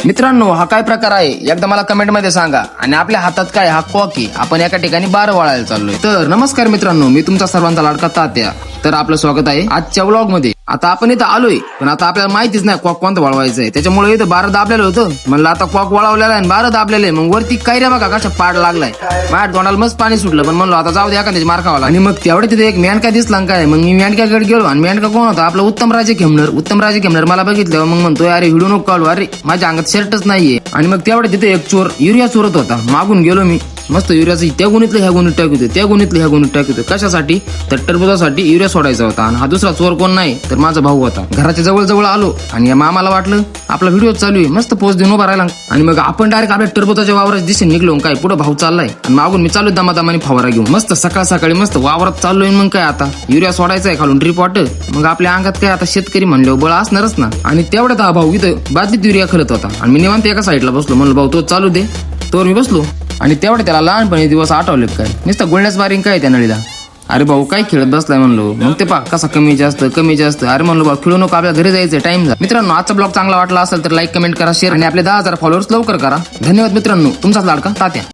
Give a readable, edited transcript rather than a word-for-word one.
मित्रांनो, हा काय प्रकार आहे एकदा मला कमेंट मध्ये सांगा. आणि आपल्या हातात काय हा कॉकी, आपण एका ठिकाणी बार वाळायला चाललोय. तर नमस्कार मित्रांनो, मी तुमचा सर्वांचा लाडका तात्या. तर आपलं स्वागत आहे आजच्या व्लॉग मध्ये. आता आपण इथं आलोय, पण आता आपल्याला माहितीच नाही कॉक कोणतं वळवायचं आहे. त्याच्यामुळे इथं बार दाबलेलं होतं. म्हणलं आता कॉक वळवलेला आहे, बार दाबलेलं आहे. मग वरती काय रे बघा कशा पाड लागलाय. माझ्या तोंडाला मस्त पाणी सुटलं. पण म्हणलो आता जाऊ दे, एखाद्याची मार खावा. आणि मग तेवढे तिथे एक मेंढका दिसला काय. मग मी मेंढक्याकडे गेलो आणि मेंढका कोण होता, आपला उत्तमराजे खेमनर मला बघितलं. मग म्हणतोय अरे व्हिडिओ नको काढू, अरे माझ्या अंगात शर्टच नाहीये. आणि मग तेवढे तिथे एक चोर युरिया चोरत होता. मागून गेलो मी, मस्त युरियाचं त्या गुणीतलं ह्या गुणीत टाकतो, त्या गुणीतलं ह्या गुणीत टाकतो. कशासाठी, तर टरबुजासाठी युरिया सोडायचा होता. आणि हा दुसरा चोर कोण नाही तर माझा भाऊ होता. घराच्या जवळ आलो आणि या मामाला वाटलं आपला व्हिडिओ चालू आहे, मस्त पोस्ट देऊन उभा राहिला. आणि मग आपण डायरेक्ट आपल्या टरबुजाच्या वावरात दिशेने निघलो. काय पुढे भाऊ चाललाय आणि मागून मी चालू दमादमाने फवारा घेऊन. मस्त सकाळ सकाळी मस्त वावरात चाललोय. मग काय आता युरिया सोडायचा आहे खालून ड्रिप वॉटर. मग आपल्या अंगात काय आता शेतकरी म्हणल्यावर बळ असणारच ना. आणि तेवढ्यात हा भाऊ इथं बादलीत युरिया खरत होता आणि मी निवांत एका साईडला बसलो. म्हणलं भाऊ तो चालू दे. तोवर मी बसलो आणि तेवढे त्याला लहानपणी दिवस आठवले. काय नुसतं गुळण्याच बारिंग काय त्या नळीला. अरे भाऊ काय खेळत बसलाय म्हणलो. मग ते पा कसा कमी जास्त. अरे म्हणलो भाऊ खेळू नको, आपल्या घरी जायचं टाइम झाला. मित्रांनो, आजचा ब्लॉग चांगला वाटला असेल तर लाईक कमेंट करा, शेअर आणि आपले 10,000 फॉलोअर्स लवकर करा. धन्यवाद मित्रांनो, तुमचाच लाडका तात्या.